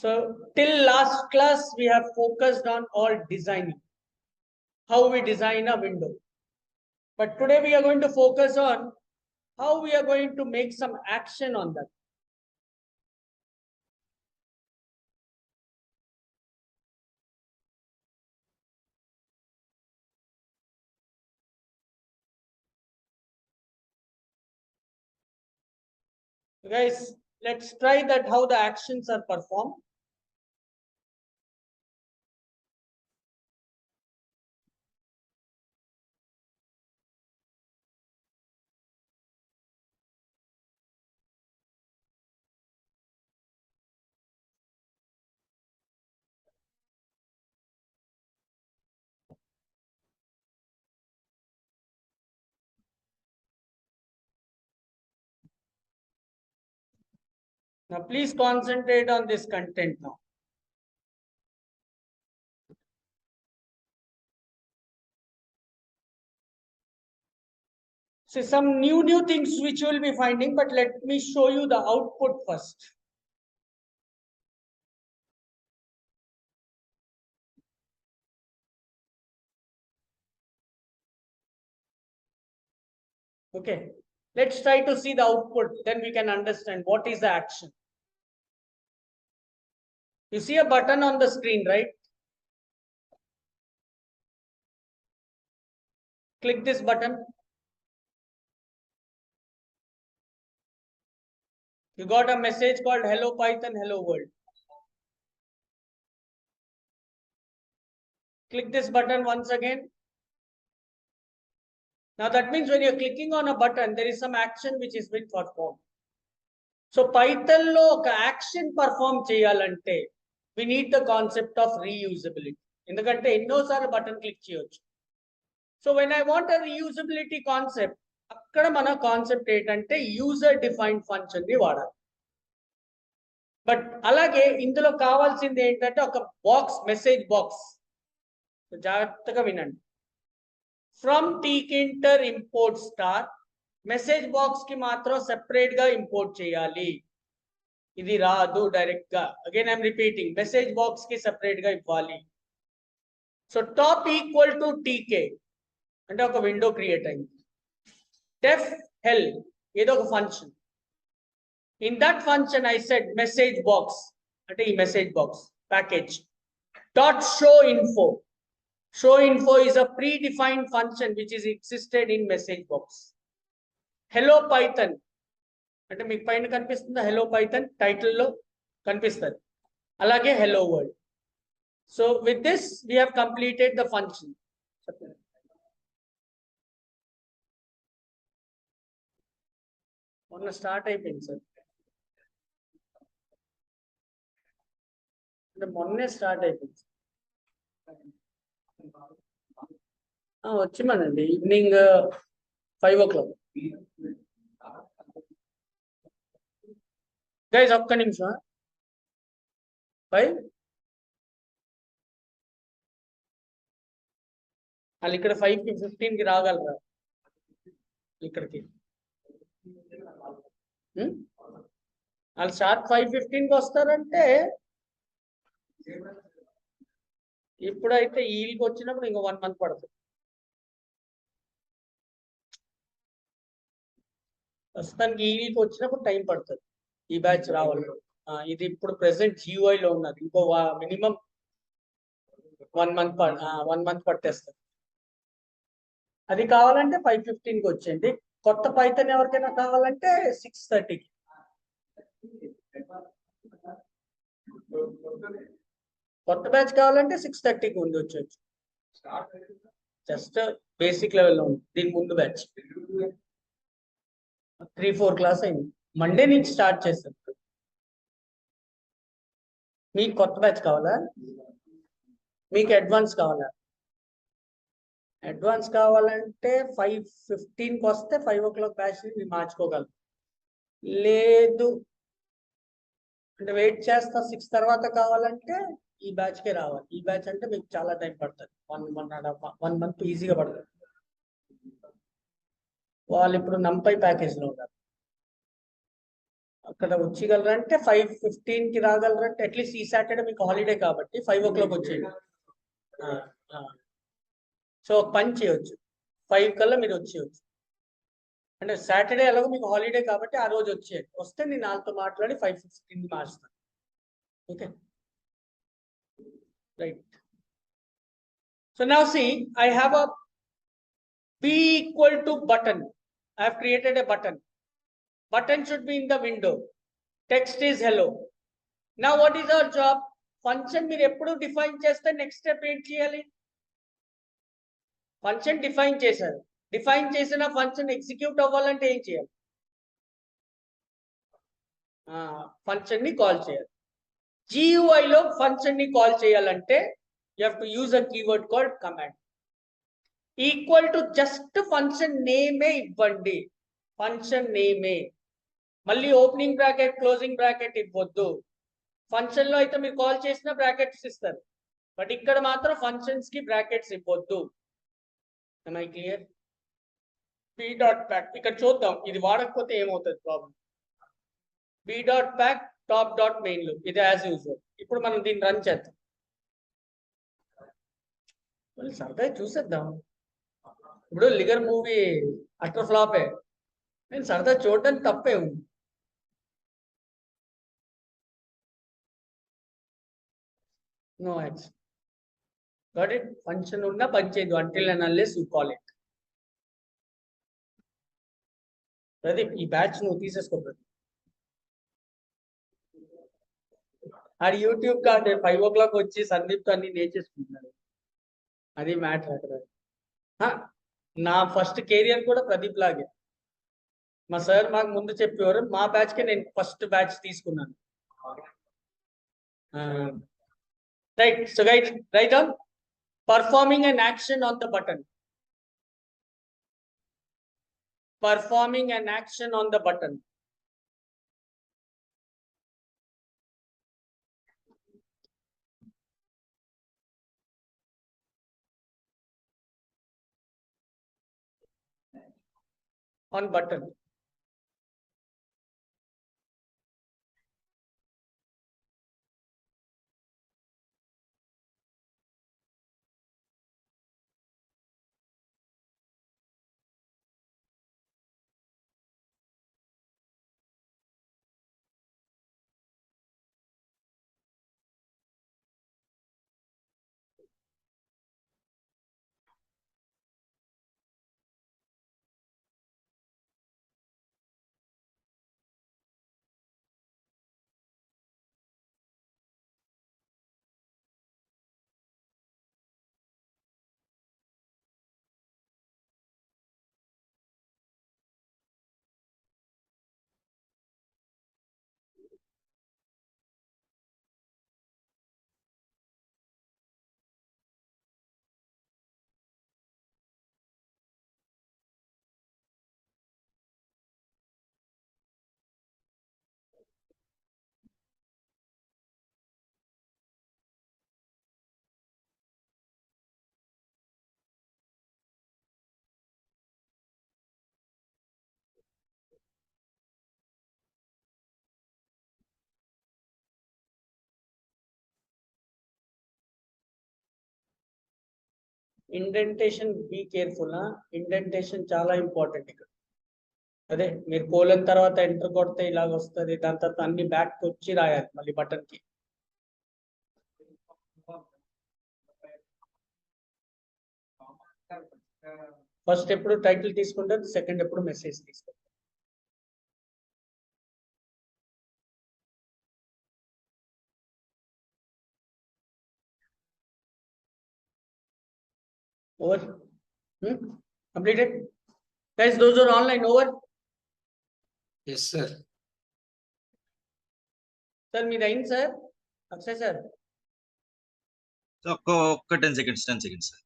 So till last class, we have focused on all designing, how we design a window. But today we are going to focus on how we are going to make some action on that. Guys, let's try that how the actions are performed. Now, please concentrate on this content now. So some new things which you will be finding, but let me show you the output first. Okay, let's try to see the output, then we can understand what is the action. You see a button on the screen, right? Click this button. You got a message called Hello Python, Hello World. Click this button once again. Now that means when you're clicking on a button, there is some action which is being performed. So Python lo action perform cheyalante, we need the concept of reusability. Endukante ennosaru button click cheyochu. So when I want a reusability concept, akkada mana concept etante user defined function ni vaadali. But alage indulo kavalsindi entante oka box, message box. So జాగ్రత్తగా వినండి. From tkinter import star message box కి మాత్రం separate గా import చేయాలి. ఇది రాదు direct గా. Again I'm repeating, message box కి సెపరేట్ గా ఇవ్వాలి. So top equal to TK అంటే ఒక విండో క్రియేట్ అయింది. డెఫ్ హెల్ ఏదో ఒక function. In that function I said message box అంటే ఈ message box package dot show info. Show info is a predefined function which is existed in message box. Hello Python అంటే మీకు పైన కనిపిస్తుందా హెలో పైథాన్ టైటిల్లో కనిపిస్తుంది. అలాగే hello world. So with this we have completed the function. మొన్న start అయిపోయింది sir, అంటే మొన్నే స్టార్ట్ అయిపోయింది. వచ్చిమండి ఈవినింగ్ 5 o'clock. గైస్ ఒక్క నిమిషం. 5 వాళ్ళు ఇక్కడ 5:15 రాగలరా ఇక్కడికి? వాళ్ళు షార్ప్ 5:15 వస్తారంటే ఇప్పుడైతే వీళ్ళకి వచ్చినప్పుడు ఇంకో 1 month పడుతుంది. ప్రస్తుతానికి వీళ్ళకి వచ్చినప్పుడు టైం పడుతుంది ఈ బ్యాచ్ రావాలి. ఇది ఇప్పుడు ప్రెసెంట్ GUI లో ఉన్నది. ఇంకో మినిమం 1 month పట్టేస్తుంది. అది కావాలంటే 5:15కి వచ్చేయండి. కొత్త పైథాన్ ఎవరికైనా కావాలంటే 6:30కి. కొత్త బ్యాచ్ కావాలంటే 6:30కి ఉంది వచ్చేయచ్చు. జస్ట్ బేసిక్ లెవెల్లో ఉంది. దీని ముందు బ్యాచ్ 3-4 క్లాస్ అయింది. మండే నుంచి స్టార్ట్ చేస్తాం. మీకు కొత్త బ్యాచ్ కావాలా? మీకు అడ్వాన్స్ కావాలా? అడ్వాన్స్ కావాలంటే 5:15కి వస్తే 5 o'clock బ్యాచ్ మీరు మార్చుకోగలరు. లేదు అంటే వెయిట్ చేస్తా 6 తర్వాత కావాలంటే ఈ బ్యాచ్కే రావాలి. ఈ బ్యాచ్ అంటే మీకు చాలా టైం పడుతుంది. 1 month ఈజీగా పడుతుంది. వాళ్ళు ఇప్పుడు నంపై ప్యాకేజ్లో ఉన్నారు. అక్కడ వచ్చేయగలరా అంటే 5:15 కి రాగలరా అంటే అట్లీస్ట్ ఈ సాటర్డే మీకు హాలిడే కాబట్టి 5 o'clock వచ్చేయండి. సో ఒక పని చేయొచ్చు, 5 కల్లా మీరు వచ్చేయచ్చు. అంటే సాటర్డే ఎలాగో మీకు హాలిడే కాబట్టి ఆ రోజు వచ్చేయండి. వస్తే నేను వాళ్ళతో మాట్లాడి 5:15 మార్చుతాను. Okay, right. So now see, I have a B equal to button. I have created a button. Button should be in the window. Text is hello. Now what is our job? Function మీరు ఎప్పుడు define చేస్తే next step ఏం చేయాలి? Function define చేశారు. Define చేసిన function execute అవ్వాలంటే ఏం చేయాలి? ఫంక్షన్ ని కాల్ చేయాలి. GUI లో ఫంక్షన్ ని కాల్ చేయాలంటే you have to use a keyword called command. Equal to just function నేమే ఇవ్వండి. ఫంక్షన్ నేమే, మళ్ళీ ఓపెనింగ్ బ్రాకెట్ క్లోజింగ్ బ్రాకెట్ ఇవ్వద్దు. ఫంక్షన్ లో అయితే మీరు కాల్ చేసిన బ్రాకెట్స్ ఇస్తారు, బట్ ఇక్కడ మాత్రం ఫంక్షన్స్ కి బ్రాకెట్స్ ఇవ్వద్దు. am I clear? p.pack ఇక్కడ చూద్దాం, ఇది వాడకపోతే ఏమవుతుంది problem. p.pack top dot main లో ఇది యాజ్ యూజువల్. ఇప్పుడు మనం దీన్ని రన్ చేద్దాం, సరదా చూసేద్దాం. ఇప్పుడు లిగర్ మూవీ అటర్ ఫ్లాపే, నేను సరదా చూడడానికి తప్పే ఉంది. No action got it. Function ఉన్నా పని చేయదు until and unless you call it. Pradeep ఈ బ్యాచ్ నువ్వు తీసేసుకో ప్రదీప్. అది యూట్యూబ్ కాదు, 5 o'clock వచ్చి సందీప్తో అన్ని నేర్చేసుకుంటున్నాడు. అది మ్యాటర్ అక్కడ. నా ఫస్ట్ కెరియర్ కూడా ప్రదీప్ లాగే. మా సార్ మాకు ముందు చెప్పేవారు, మా బ్యాచ్ కి నేను ఫస్ట్ బ్యాచ్ తీసుకున్నాను. Right. So guys right on performing an action on the button. Performing an action on the button. On button. Indentation be careful. Indentation చాలా ఇంపార్టెంట్ ఇక్కడ. అదే మీరు కోలన్ తర్వాత ఎంటర్ కొడితే ఇలాగ వస్తుంది, దాని తర్వాత అన్ని బ్యాక్ వచ్చి రాయాలి మళ్ళీ బటన్ కి. ఫస్ట్ ఎప్పుడు టైటిల్ తీసుకుంటారు, సెకండ్ ఎప్పుడు మెసేజ్ తీసుకుంటారు. Over. Completed. Guys, those are online. Over. Yes, sir. Sir, మీది అయింది సార్. అక్షయ్ సార్. So, ఒక్క 10 seconds, sir.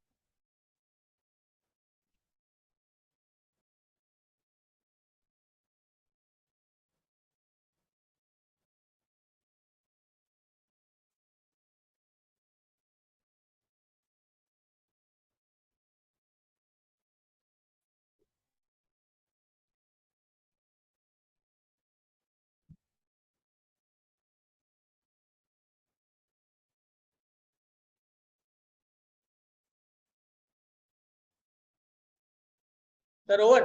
Sir, over.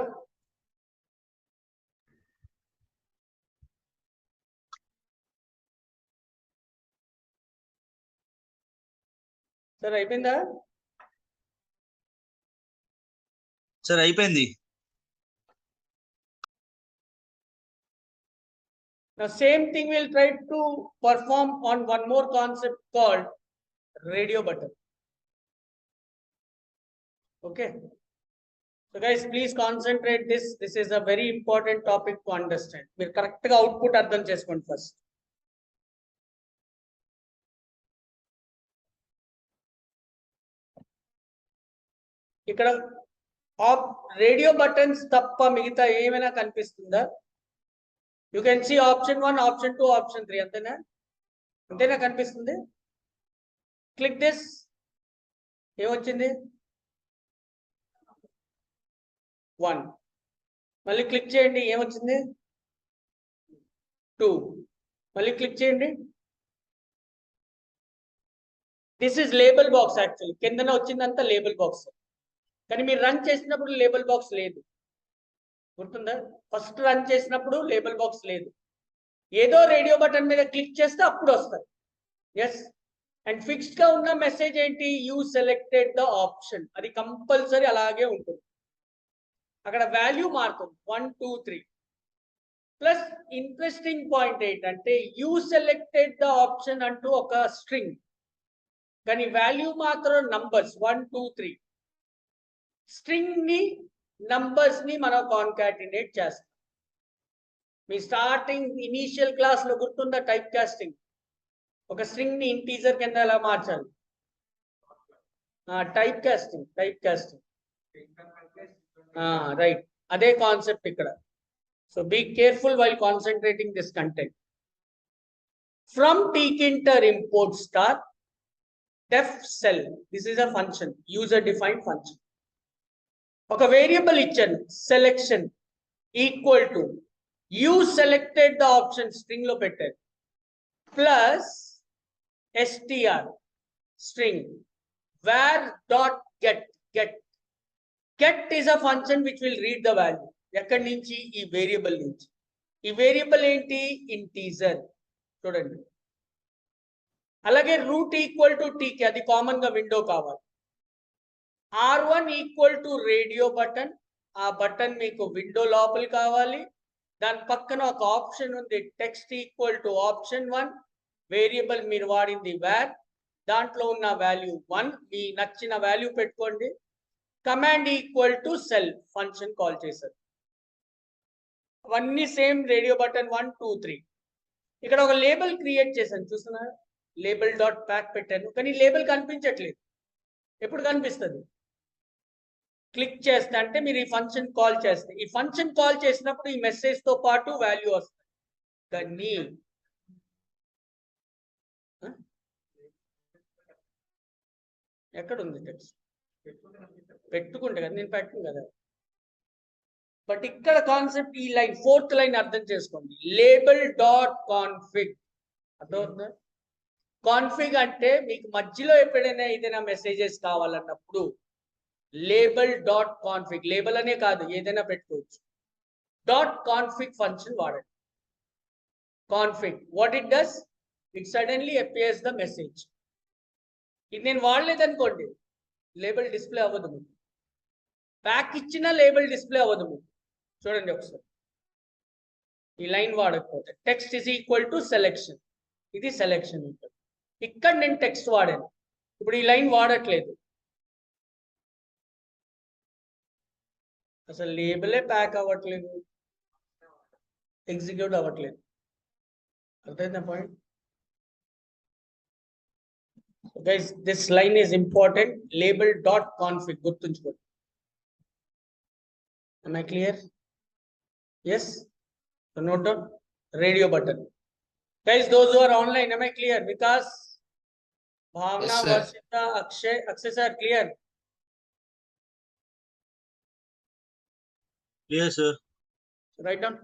Sir, అయిపోయిందా? సార్ అయిపోయింది. Now same thing we'll try to perform on one more concept called radio button. Okay. So guys, please concentrate this. This is a very important topic to understand. మీరు correct గా output అర్థం చేసుకోండి first. ఇక్కడ radio buttons తప్ప మిగతా ఏమైనా కనిపిస్తుందా? You can see option 1, option 2, option 3 అంతేనా? అంతేనా కనిపిస్తుంది? Click this. ఏమొచ్చింది? 1. మళ్ళీ క్లిక్ చేయండి, ఏమొచ్చింది? 2. మళ్ళీ క్లిక్ చేయండి. This is label box. Actually కిందన వచ్చిందంతా లేబుల్ బాక్స్, కానీ మీరు రన్ చేసినప్పుడు లేబుల్ బాక్స్ లేదు. గుర్తుందా? ఫస్ట్ రన్ చేసినప్పుడు లేబుల్ బాక్స్ లేదు. ఏదో రేడియో బటన్ మీద క్లిక్ చేస్తే అప్పుడు వస్తుంది. ఎస్. అండ్ ఫిక్స్డ్ గా ఉన్న మెసేజ్ ఏంటి? You selected the option. అది కంపల్సరీ అలాగే ఉంటుంది. అక్కడ వాల్యూ మారుతుంది 1, 2, 3. ప్లస్ ఇంట్రెస్టింగ్ పాయింట్ ఏంటంటే యూ సెలెక్టెడ్ ద ఆప్షన్ అంటూ ఒక స్ట్రింగ్, కానీ వాల్యూ మాత్రం నంబర్స్ 1, 2, 3. స్ట్రింగ్ ని నంబర్స్ ని మనం కాన్కాటినేట్ చేస్తాం. మీ స్టార్టింగ్ ఇనీషియల్ క్లాస్ లో గుర్తుందా టైప్ కాస్టింగ్? ఒక స్ట్రింగ్ ని ఇంటీజర్ కింద ఎలా మార్చాలి? Type casting. రైట్, అదే కాన్సెప్ట్ ఇక్కడ. So be careful while concentrating this content. From tkinter import star def cell. This is a function, user defined function. ఒక వేరియబుల్ ఇచ్చాను selection equal to you selected the option string లో పెట్టారు plus str string where dot get. Get is a function which will read the value. ఎక్కడి నుంచి? ఈ variable నుంచి. ఈ variable ఏంటి? ఇంటీజర్. చూడండి. అలాగే రూట్ ఈక్వల్ టు టీకి, అది కామన్ గా విండో కావాలి. R1 equal to radio button. ఆ బటన్ మీకు విండో లోపల కావాలి. దాని పక్కన ఒక ఆప్షన్ ఉంది, text equal to option 1. Variable మీరు వాడింది వేర్, దాంట్లో ఉన్న వాల్యూ 1. మీ నచ్చిన వాల్యూ పెట్టుకోండి. Command equal to sel function call చేశారు. అవన్నీ సేమ్ రేడియో బటన్ 1, 2, 3. ఇక్కడ ఒక లేబుల్ క్రియేట్ చేశాను, చూస్తున్నా? లేబుల్ డాట్ ప్యాక్ పెట్టాను, కానీ లేబుల్ కనిపించట్లేదు. ఎప్పుడు కనిపిస్తుంది? క్లిక్ చేస్తే, అంటే మీరు ఈ ఫంక్షన్ కాల్ చేస్తే, ఈ ఫంక్షన్ కాల్ చేసినప్పుడు ఈ మెసేజ్ తో పాటు వాల్యూ వస్తుంది. కానీ ఎక్కడుంది టెక్స్ట్? పెట్టుకుంటే కదా, నేను పెట్టను కదా. బట్ ఇక్కడ కాన్సెప్ట్ ఈ లైన్, 4th లైన్ అర్థం చేసుకోండి. Label dot config. అర్థమవుతుందా? కాన్ఫిగ్ అంటే మీకు మధ్యలో ఎప్పుడైనా ఏదైనా మెసేజెస్ కావాలన్నప్పుడు లేబుల్ డాట్ కాన్ఫిగ్, లేబుల్ అనే కాదు ఏదైనా పెట్టుకోవచ్చు. డాట్ కాన్ఫిగ్ ఫంక్షన్ వాడండి. Config, what it does? It suddenly appears the message. ఇది నేను వాడలేదనుకోండి, లేబుల్ డిస్ప్లే అవ్వదు మీకు. ప్యాక్ ఇచ్చిన లేబుల్ డిస్ప్లే అవ్వదు మీకు. చూడండి ఒకసారి, ఈ లైన్ వాడకపోతే text is equal to selection, ఇది సెలెక్షన్ ఉంటుంది. ఇక్కడ నేను టెక్స్ట్ వాడాను, ఇప్పుడు ఈ లైన్ వాడట్లేదు. అసలు లేబులే ప్యాక్ అవ్వట్లేదు, ఎగ్జిక్యూట్ అవ్వట్లేదు. అర్థమైందా point? Guys, this line is important. Label dot config గుర్తుంచుకోండి. Am I clear? Yes? So note down radio button. Guys, those who are online, am I clear? Vikas, Bhavna, Yes, sir. Varshita, Akshay sir, clear? Clear, sir. Write down.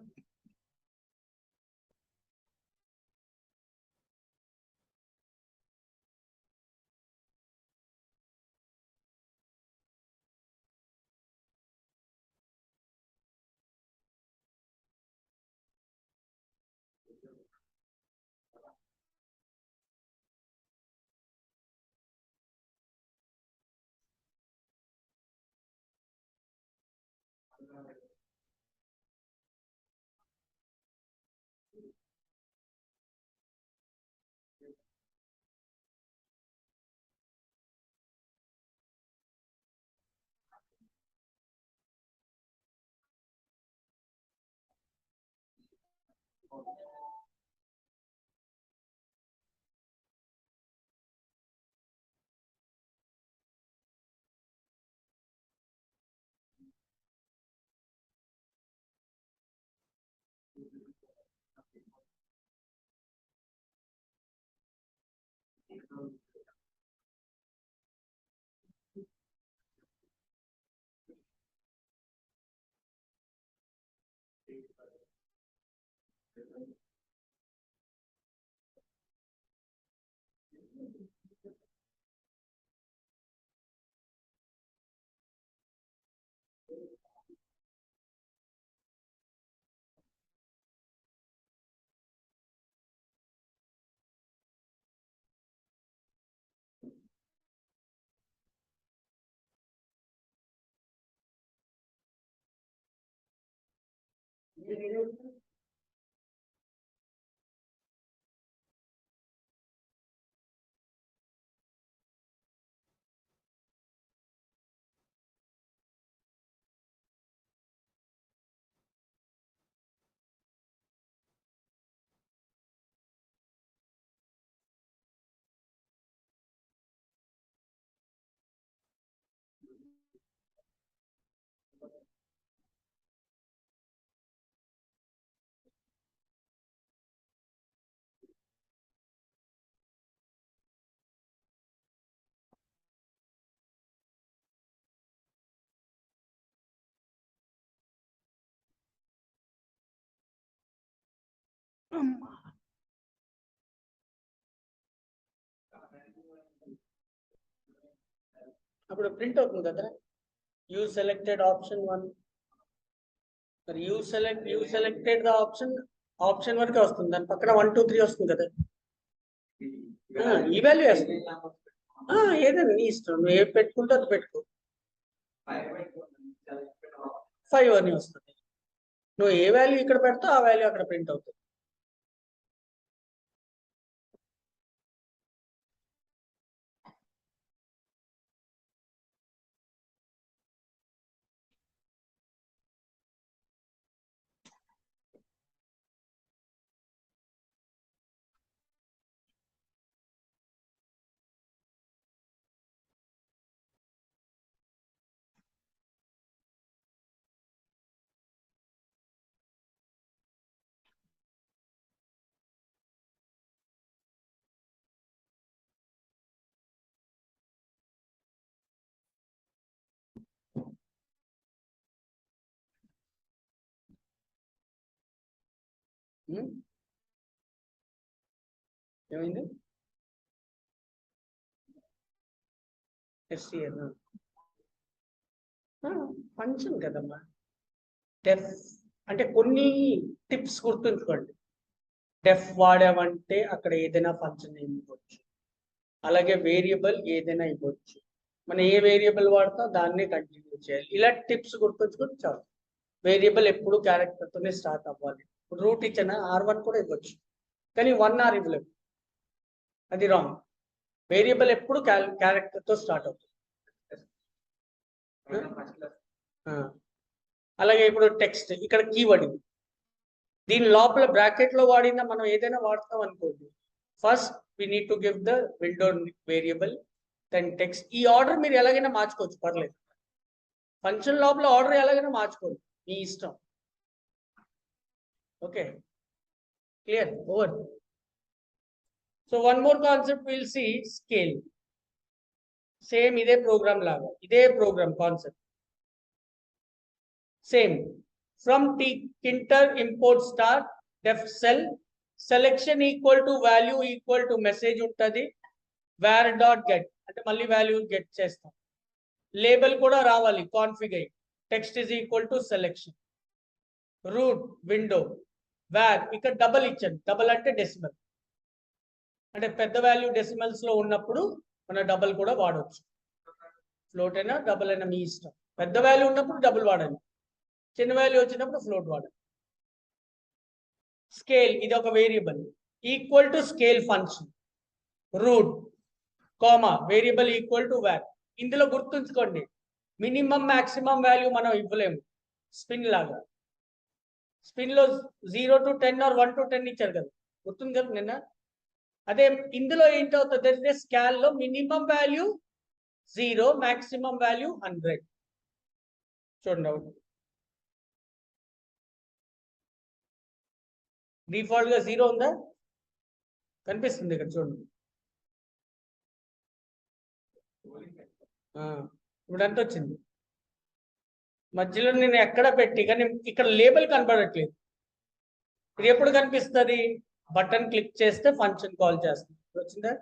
అప్పుడు print అవుతుంది కదా. You selected option 1. మరి you selected the option వరకే వస్తుంది. దాని పక్కన 1 2 3 వస్తుంది కదా. ఈ వాల్యూ వస్తుంది. ఏదైనా నీ ఇష్టం, నువ్వు ఏ పెట్టుకుంటే అది పెట్టుకో. 5 అని వస్తుంది. నువ్వు ఏ వాల్యూ ఇక్కడ పెడతావు ఆ వాల్యూ అక్కడ ప్రింట్ అవుతుంది. ఏమైంది? ఫంక్షన్ కదమ్మా. డెఫ్ అంటే కొన్ని టిప్స్ గుర్తుంచుకోండి. డెఫ్ వాడామంటే అక్కడ ఏదైనా ఫంక్షన్ ఇవ్వచ్చు, అలాగే వేరియబుల్ ఏదైనా ఇవ్వచ్చు. మనం ఏ వేరియబుల్ వాడతాం దాన్నే కంటిన్యూ చేయాలి. ఇలా టిప్స్ గుర్తుంచుకొని చాలు. వేరియబుల్ ఎప్పుడు క్యారెక్టర్తోనే స్టార్ట్ అవ్వాలి. ఇప్పుడు రూట్ ఇచ్చిన R1 కూడా ఇవ్వచ్చు, కానీ 1 R ఇవ్వలేము, అది రాంగ్. వేరియబుల్ ఎప్పుడు క్యారెక్టర్తో స్టార్ట్ అవుతుంది. అలాగే ఇప్పుడు టెక్స్ట్ ఇక్కడ కీవర్డ్ ఇది. దీని లోపల బ్రాకెట్లో వాడినా మనం ఏదైనా వాడతాం అనుకోండి. First we need to give the window variable, then text. ఈ ఆర్డర్ మీరు ఎలాగైనా మార్చుకోవచ్చు, పర్లేదు. ఫంక్షన్ లోపల ఆర్డర్ ఎలాగైనా మార్చుకోవచ్చు, మీ ఇష్టం. Okay, clear, over. So one more concept will see, scale. Same ఇదే ప్రోగ్రామ్ లాగా, ఇదే program concept same. From tinter import star def cell selection equal to value equal to message ఉంటుంది. var dot get అంటే మళ్ళీ value get చేస్తాం. Label కూడా రావాలి config అయ్యి. Text is equal to selection. Root window var ఇక్కడ double ఇచ్చాను. Double అంటే డెసిమల్, అంటే పెద్ద వాల్యూ డెసిమల్స్ లో ఉన్నప్పుడు మన డబల్ కూడా వాడవచ్చు. ఫ్లోట్ అయినా డబల్ అయినా మీ ఇష్టం. పెద్ద వాల్యూ ఉన్నప్పుడు డబుల్ వాడాలి, చిన్న వాల్యూ వచ్చినప్పుడు ఫ్లోట్ వాడాలి. స్కేల్ ఇది ఒక variable, equal to scale function. Root comma variable equal to var. ఇందులో గుర్తుంచుకోండి, మినిమం మాక్సిమం వాల్యూ మనం ఇవ్వలేము, స్పిన్ లాగా. స్పిన్ లో 0 to 10 ఆర్ 1 to 10 ఇచ్చారు కదా, గుర్తుంది కదా నిన్న. అదే ఇందులో ఏంటవుతుంది అంటే స్కాల్ లో మినిమం వాల్యూ 0, మాక్సిమం వాల్యూ 100. చూడండి అవుట్ డిఫాల్ట్ గా 0 ఉందా, కనిపిస్తుంది ఇక్కడ చూడండి. ఇప్పుడు ఎంత వచ్చింది, మధ్యలో నేను ఎక్కడ పెట్టి కానీ ఇక్కడ లేబుల్ కనబడట్లేదు. ఇది ఎప్పుడు కనిపిస్తుంది, బటన్ క్లిక్ చేస్తే ఫంక్షన్ కాల్ చేస్తుంది. వచ్చిందా,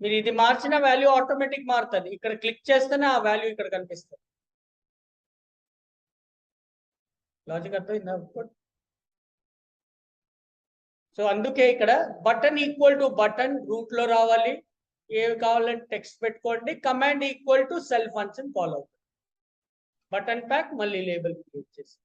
మీరు ఇది మార్చిన వాల్యూ ఆటోమేటిక్ మారుతుంది, ఇక్కడ క్లిక్ చేస్తేనే ఆ వాల్యూ ఇక్కడ కనిపిస్తుంది. లాజిక్ అర్థమైందా? సో అందుకే ఇక్కడ button equal to button root లో రావాలి, ఏవి కావాలంటే టెక్స్ట్ పెట్టుకోండి, command equal to sel function call అవుతుంది. బటన్ ప్యాక్ మళ్ళీ లేబుల్ క్రియేట్ చేసి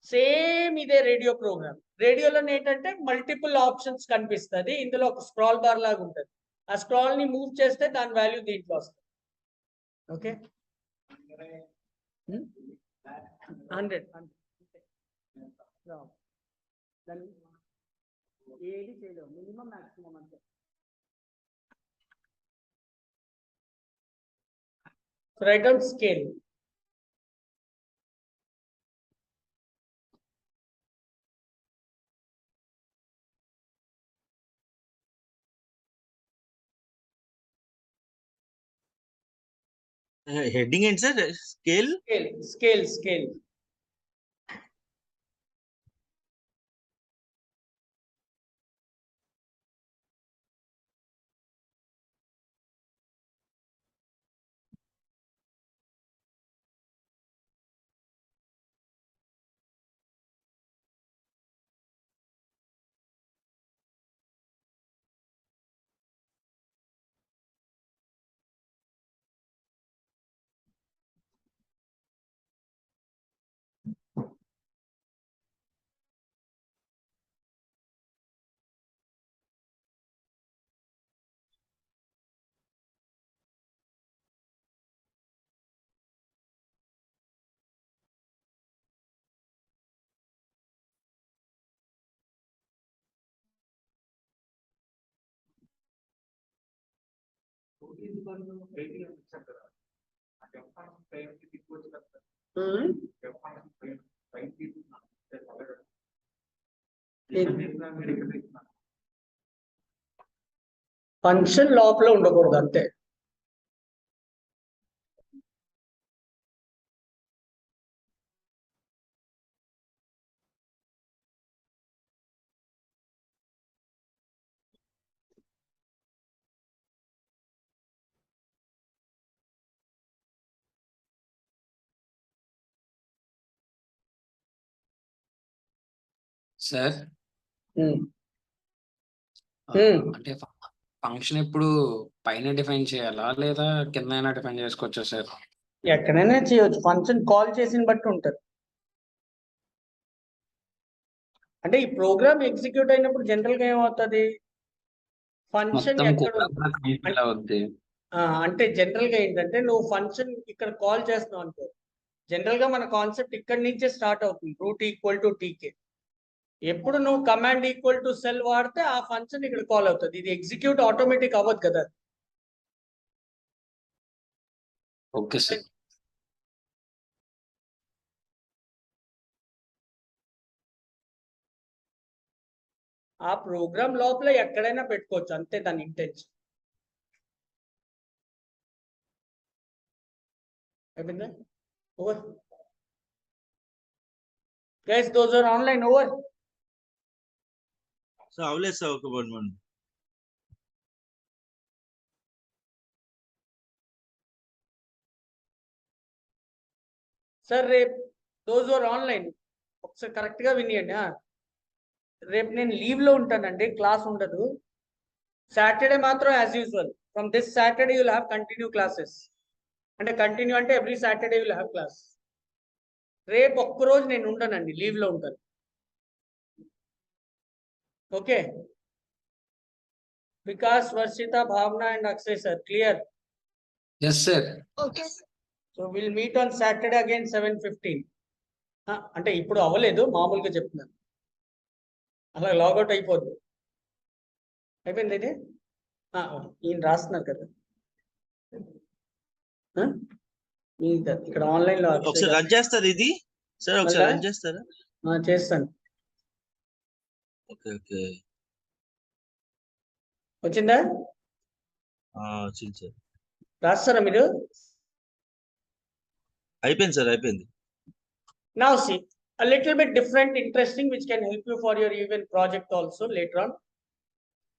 సేమ్ ఇదే రేడియో ప్రోగ్రామ్. రేడియోలో ఏంటంటే మల్టిపుల్ ఆప్షన్స్ కనిపిస్తుంది, ఇందులో ఒక స్క్రాల్ బార్ లాగా ఉంటుంది, ఆ స్క్రాల్ ని మూవ్ చేస్తే దాని వాల్యూ దీంట్లో వస్తుంది. ఓకే 100 ఏది చేయలేవు, మినిమం మాక్సిమం అంతే. Right down scale. హెడ్డింగ్ ఏంటి సార్? స్కేల్. స్కేల్. ఫంక్షన్ లోపల ఉండకూడదు అంతే. సార్ అంటే ఫంక్షన్ ఇప్పుడు పైన డిఫైన్ చేయాలా లేదా కింద డిఫైన్ చేసుకోవచ్చా సార్? ఎక్కడైనా చేయొచ్చు, ఫంక్షన్ కాల్ చేసిన బట్టి ఉంటుంది. అంటే ఈ ప్రోగ్రామ్ ఎగ్జిక్యూట్ అయినప్పుడు జనరల్ గా ఏమవుతుంది, ఫంక్షన్ ఎక్కడ అవుద్ది. అంటే జనరల్ గా ఏంటంటే నువ్వు ఫంక్షన్ ఇక్కడ కాల్ చేస్తున్నావు అనుకో, జనరల్ గా మన కాన్సెప్ట్ ఇక్కడ నుంచే స్టార్ట్ అవుతుంది, రూట్ ఈక్వల్ టు టీకే. ఎప్పుడు నువ్వు కమాండ్ ఈక్వల్ టు సెల్ వాడితే ఆ ఫంక్షన్ ఇక్కడ కాల్ అవుతుంది, ఇది ఎగ్జిక్యూట్ ఆటోమేటిక్ అవ్వదు కదా. Okay sir. ఆ ప్రోగ్రామ్ లోపల ఎక్కడైనా పెట్టుకోవచ్చు అంతే దాని ఇంటెన్షన్. అయిపోయిందా? Over guys, those are online. Over sir అవలేదు సార్, ఒక 1 month. సార్ రేపు దోస్ ఆర్ ఆన్లైన్ ఒకసారి కరెక్ట్ గా వినియండి. రేపు నేను లీవ్ లో ఉంటానండి, క్లాస్ ఉండదు. సాటర్డే మాత్రం as usual, from this Saturday you'll have continue classes. అంటే కంటిన్యూ అంటే every Saturday you'll have class. రేపు ఒక్కరోజు నేను ఉంటానండి, లీవ్ లో ఉంటాను. Okay, Vikas, Varshitha, Bhavana and Akshay sir clear? Yes sir. Okay. So will meet on Saturday again 7:15. అంటే ఇప్పుడు అవ్వలేదు, మామూలుగా చెప్తున్నాను. అలా లాగౌట్ అయిపోద్ది. అయిపోయింది ఇది. ఈయన రాస్తున్నారు కదా. ఇక్కడ ఆన్లైన్ లో ఒకసారి రన్ చేస్తారు ఇది సార్, ఒకసారి రన్ చేస్తారా? చేస్తాను. ఓకే ఓకే, వచ్చిందా? వచ్చింది సార్. రాస్తారా మీరు? అయిపోయింది సార్, అయిపోయింది. Now see, a little bit different, interesting, which can help you for your event project also later on.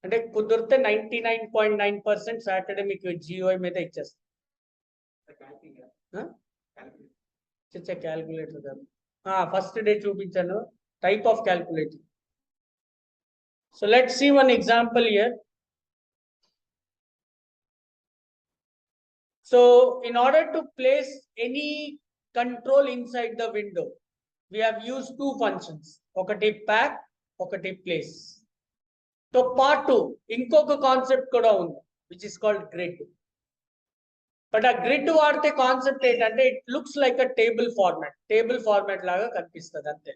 అంటే కుదిరితే 99.9% సాటర్డే మీకు జిఓఐ మీద ఇచ్చేస్తాను. క్యాల్కులేటర్ కాదు, ఫస్ట్ డే చూపించాను type of calculator. So let's see one example here. So in order to place any control inside the window, we have used two functions. ఒకటి pack, ఒకటి place. So part 2, ఇంకొక concept కూడా ఉంది, which is called grid. But ఆ grid వాడితే concept ఏంటంటే it looks like a table format లాగా కనిపిస్తుంది అంతే.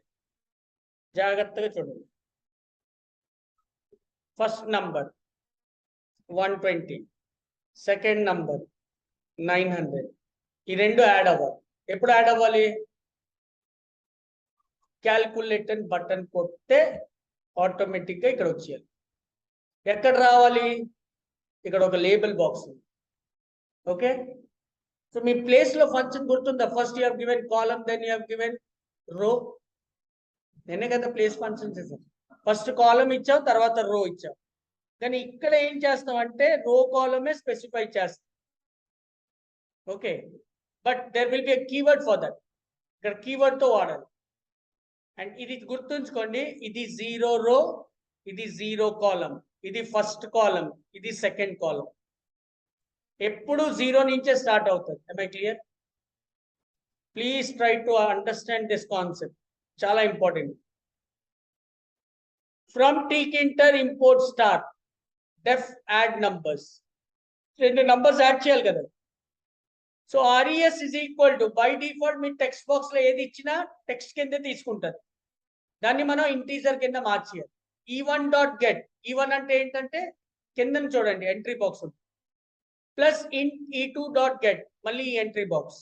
జాగ్రత్తగా చూడండి. First number 120, second number 900. ఈ రెండు యాడ్ అవ్వాలి. ఎప్పుడు యాడ్ అవ్వాలి? క్యాల్కులేటర్ బటన్ కొడితే ఆటోమేటిక్గా ఇక్కడ వచ్చేయాలి. ఎక్కడ రావాలి? ఇక్కడ ఒక లేబుల్ బాక్స్ ఉంది. ఓకే, సో మీ ప్లేస్ లో ఫంక్షన్ గుర్తుందా? First you have given column, then you have given row. నేనే కదా ప్లేస్ ఫంక్షన్ చేసాం. ఫస్ట్ కాలమ్ ఇచ్చావు, తర్వాత రో ఇచ్చావు. కానీ ఇక్కడ ఏం చేస్తాం అంటే రో కాలమే స్పెసిఫై చేస్తాం. Okay, but there will be a keyword for that. ఇక్కడ కీవర్డ్ తో వాడాలి. అండ్ ఇది గుర్తుంచుకోండి, ఇది 0 రో, ఇది 0 కాలమ్, ఇది ఫస్ట్ కాలమ్, ఇది సెకండ్ కాలమ్. ఎప్పుడు 0 నుంచే స్టార్ట్ అవుతుంది. am I clear? Please try to understand this concept, చాలా important. From tkinter import star def add numbers. రెండు నంబర్స్ యాడ్ చేయాలి కదా. So res is equal to, by default మీ text box లో ఏది ఇచ్చినా టెక్స్ట్ కింద తీసుకుంటారు. దాన్ని మనం ఇంటీజర్ కింద మార్చేయాలి. e1 డాట్ గెట్, e1 అంటే ఏంటంటే కింద చూడండి ఎంట్రీ బాక్స్ ఉంది, ప్లస్ e2 డాట్ గెట్, మళ్ళీ ఈ ఎంట్రీ బాక్స్.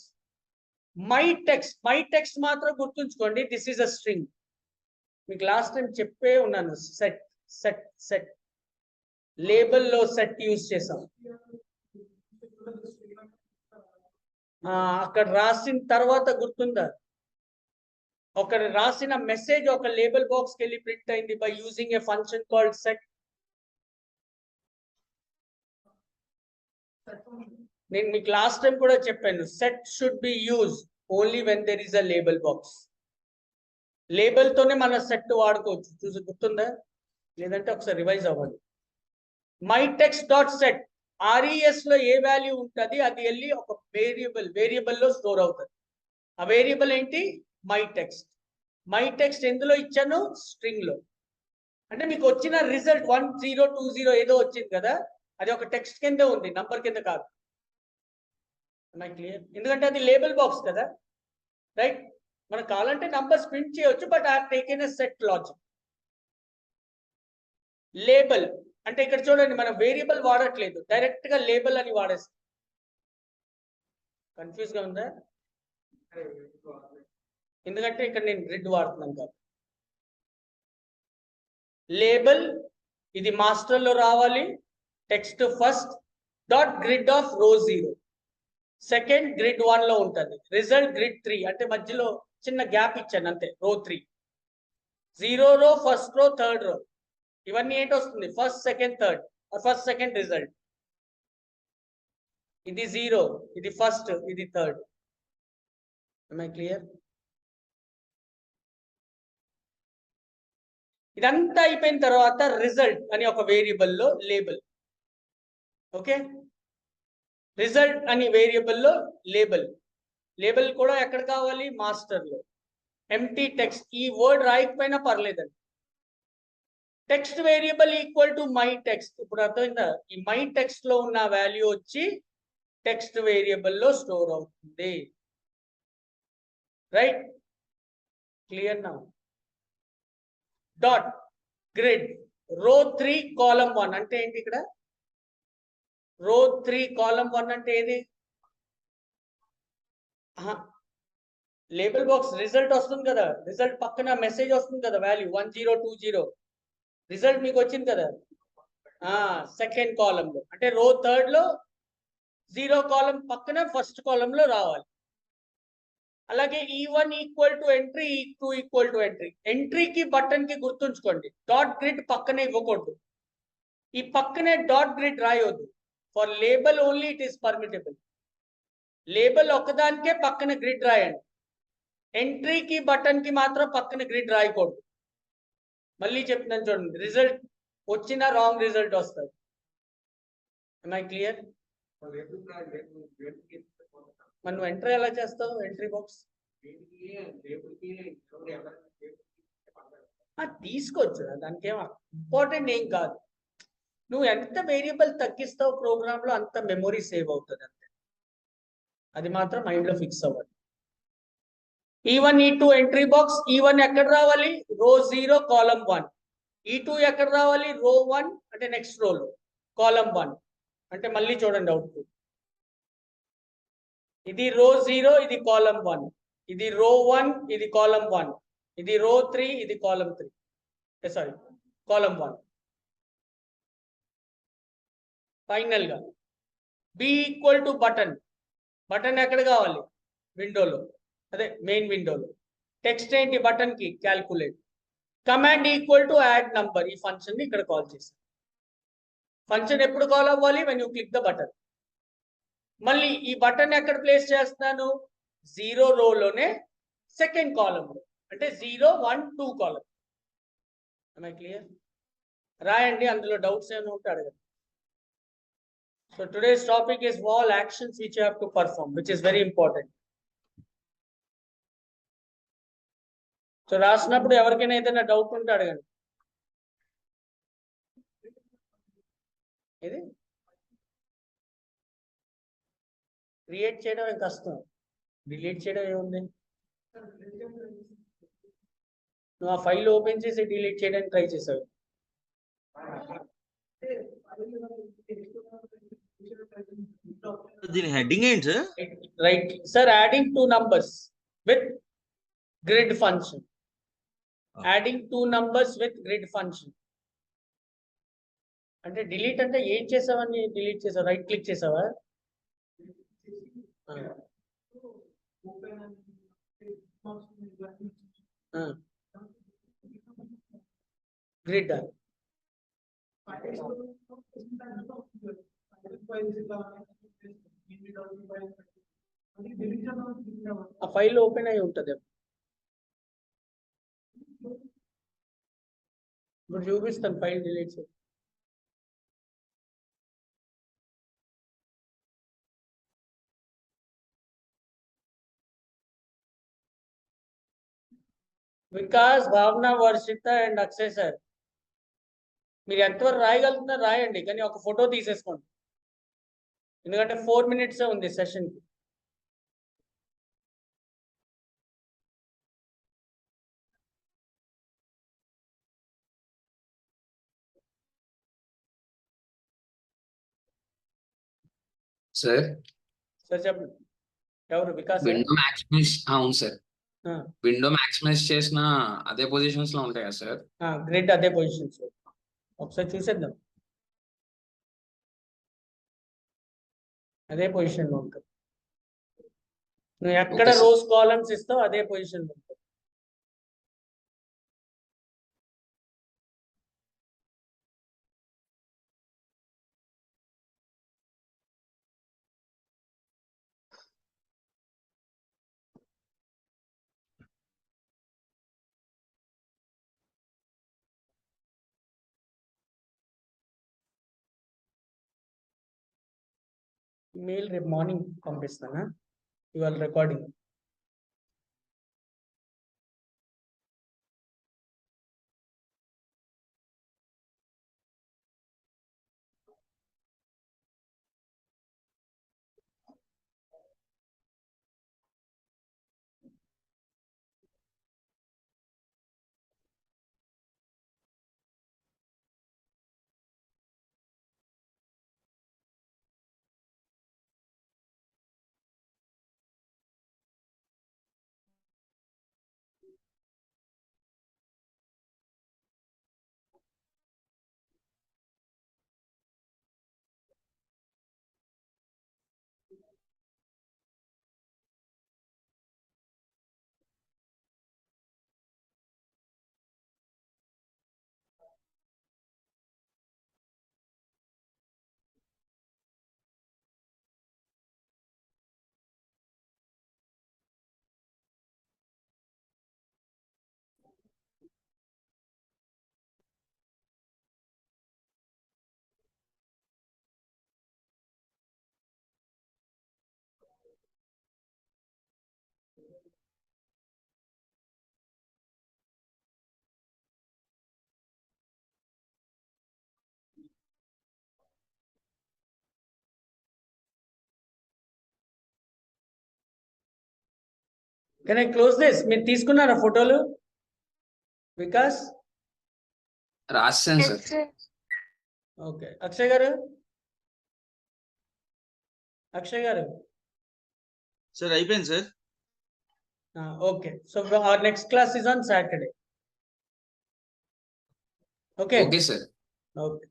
మై టెక్స్ట్ మాత్రం గుర్తుంచుకోండి, దిస్ ఈస్ అ స్ట్రింగ్. మీకు లాస్ట్ టైం చెప్పే ఉన్నాను, సెట్ లేబుల్లో సెట్ యూజ్ చేసాం. అక్కడ రాసిన తర్వాత గుర్తుందా, ఒక రాసిన మెసేజ్ ఒక లేబుల్ బాక్స్కి వెళ్ళి ప్రింట్ అయింది by using a function called set. నేను మీకు లాస్ట్ టైం కూడా చెప్పాను, set should be use only when there is a label box. Label తోనే మన సెట్ వాడుకోవచ్చు. చూసి గుర్తుందా? లేదంటే ఒకసారి రివైజ్ అవ్వండి. My text dot set, RES లో ఏ వాల్యూ ఉంటుంది అది వెళ్ళి ఒక వేరియబుల్ లో స్టోర్ అవుతుంది. ఆ వేరియబుల్ ఏంటి? మై టెక్స్ట్ ఎందులో ఇచ్చాను? స్ట్రింగ్ లో. అంటే మీకు వచ్చిన రిజల్ట్ 1020 ఏదో వచ్చింది కదా, అది ఒక టెక్స్ట్ కింద ఉంది, నంబర్ కింద కాదు. క్లియర్? ఎందుకంటే అది లేబుల్ బాక్స్ కదా, రైట్? మనకు కావాలంటే నంబర్స్ ప్రింట్ చేయవచ్చు, but I have taken a set logic. Label అంటే ఇక్కడ చూడండి, మనం వేరియబుల్ వాడట్లేదు, డైరెక్ట్ గా లేబుల్ అని వాడేస్తాం. కన్ఫ్యూజ్ గా ఉందా? ఎందుకంటే ఇక్కడ నేను గ్రిడ్ వాడుతున్నాను కాబట్టి. లేబుల్ ఇది మాస్టర్ లో రావాలి. Text first dot grid of రో 0, సెకండ్ గ్రిడ్ 1 లో ఉంటుంది. రిజల్ట్ గ్రిడ్ 3, అంటే మధ్యలో చిన్న గ్యాప్ ఇచ్చాను అంతే, రో 3. 0 రో, ఫస్ట్ రో, థర్డ్ రో, ఇవన్నీ ఏంటి వస్తుంది? First, second, third, first second result. ఇది 0, ఇది ఫస్ట్, ఇది థర్డ్. am I clear? ఇదంతా అయిపోయిన తర్వాత రిజల్ట్ అని ఒక వేరియబుల్లో లేబుల్. ఓకే, రిజల్ట్ అని వేరియబుల్లో లేబుల్ కూడా ఎక్కడ కావాలి? మాస్టర్ లో. ఎంటీ టెక్స్ట్, ఈ వర్డ్ రాయకపోయినా పర్లేదండి. Text variable equal to my text. ఇప్పుడు అర్థమైందా? ఈ మై టెక్స్ట్ లో ఉన్న వాల్యూ వచ్చి టెక్స్ట్ వేరియబుల్ లో స్టోర్ అవుతుంది. Right, clear now. Dot grid రో 3 కాలమ్ 1 అంటే ఏంటి? ఇక్కడ రో 3 కాలమ్ 1 అంటే ఏది? లేబుల్ బాక్స్ రిజల్ట్ వస్తుంది కదా, రిజల్ట్ పక్కన మెసేజ్ వస్తుంది కదా, వాల్యూ 1020 రిజల్ట్ మీకు వచ్చింది కదా. సెకండ్ కాలమ్ లో అంటే రో 3 లో 0 కాలమ్ పక్కన ఫస్ట్ కాలమ్ లో రావాలి. అలాగే E1 equal to entry, E2 equal to entry. ఎంట్రీకి బటన్ కి గుర్తుంచుకోండి, డాట్ గ్రిడ్ పక్కనే ఇవ్వకూడదు, ఈ పక్కనే డాట్ గ్రిడ్ రాయొద్దు. For label only it is permittable. Label ఒక్కదానికే పక్కన గ్రిడ్ రాయండి, ఎంట్రీకి బటన్ కి మాత్రం పక్కన గ్రిడ్ రాయకూడదు. మళ్ళీ చెప్తున్నాను చూడండి, రిజల్ట్ వచ్చిన రాంగ్ రిజల్ట్ వస్తుంది. I clear? మనం ఎంట్రీ ఎలా చేస్తావు? ఎంట్రీ బాక్స్ తీసుకోవచ్చు, దానికి ఏం ఇంపార్టెంట్ ఏం కాదు. నువ్వు ఎంత వేరియబుల్ తగ్గిస్తావు ప్రోగ్రామ్ లో అంత మెమొరీ సేవ్ అవుతుంది అంతే, అది మాత్రం మైండ్ లో ఫిక్స్ అవ్వాలి. E1 E2 entry box, E1 ఎక్కడ రావాలి? రో 0 కాలమ్ 1. E2 ఎక్కడ రావాలి? రో 1 అంటే నెక్స్ట్ రోలో కాలమ్ 1 అంటే మళ్ళీ చూడండి అవుట్పుట్. ఇది రో 0, ఇది కాలమ్ 1, ఇది రో 1, ఇది కాలమ్ 1, ఇది రో 3, ఇది కాలమ్ 3, సారీ కాలమ్ 1. ఫైనల్ గా B equal to button. Button ఎక్కడ కావాలి? విండోలో, అదే మెయిన్ విండోలో. టెక్స్ట్ ఏంటి బటన్ కి? Calculate. Command equal to add number. ఈ ఫంక్షన్ ని ఇక్కడ కాల్ చేస్తాం. ఫంక్షన్ ఎప్పుడు కాల్ అవ్వాలి? When you click the button. మళ్ళీ ఈ బటన్ ఎక్కడ ప్లేస్ చేస్తున్నాను? 0 రోలోనే సెకండ్ కాలమ్ లో, అంటే 0, 1, 2 కాలమ్. క్లియర్? రాయండి, అందులో డౌట్స్ ఏమైనా ఉంటే అడగండి. So today's topic is all actions which you have to perform, which is very important. So రాసినప్పుడు ఎవరికైనా ఏదైనా డౌట్ ఉంటే అడగండి. ఇది క్రియేట్ చేయడం కష్టం, డిలీట్ చేయడం ఏముంది? నువ్వు ఆ ఫైల్ ఓపెన్ చేసి డిలీట్ చేయడానికి ట్రై చేసావు. దీని హెడ్డింగ్ ఏంటి sir? Right sir, adding 2 numbers with grid function. Adding 2 numbers with grid function అంటే డిలీట్ అంటే ఏం చేసావని డిలీట్ చేసావు? రైట్ క్లిక్ చేసావా? గ్రిడ్ ఆ ఫైల్ ఓపెన్ అయి ఉంటుంది. ఇప్పుడు చూపిస్తాను ఫైల్ డిలీట్ చేసి. వికాస్, భావన, వర్షిత అండ్ అక్షయ్ సార్, మీరు ఎంతవరకు రాయగలుగుతున్నారు రాయండి, కానీ ఒక ఫోటో తీసేసుకోండి, ఎందుకంటే 4 minutes ఉంది సెషన్. సార్ సార్ చెప్పండి. ఎవరు? వికాస్? విండో మ్యాక్సిమైజ్, అవును సార్. విండో మ్యాక్సిమైజ్ చేసిన అదే పొజిషన్స్ లో ఉంటాయా సార్? గ్రిడ్ అదే పొజిషన్స్, ఒకసారి చూసేద్దాం. అదే పొజిషన్ లో ఉంటుంది. నువ్వు ఎక్కడ Okay, sir. రోస్ కాలమ్స్ ఇస్తావు అదే పొజిషన్ లో ఉంటుంది. మెయిల్ రేపు మార్నింగ్ పంపిస్తానా? ఇవాళ recording. Can I close this? మీరు తీసుకున్నారా ఫోటోలు? వికాస్? రాసాను Yes, sir. sir. Okay. Akshay గారు? అక్షయ్ గారు? సార్ అయిపోయింది sir. Okay. So our next class is on Saturday. Okay. Okay sir. Okay.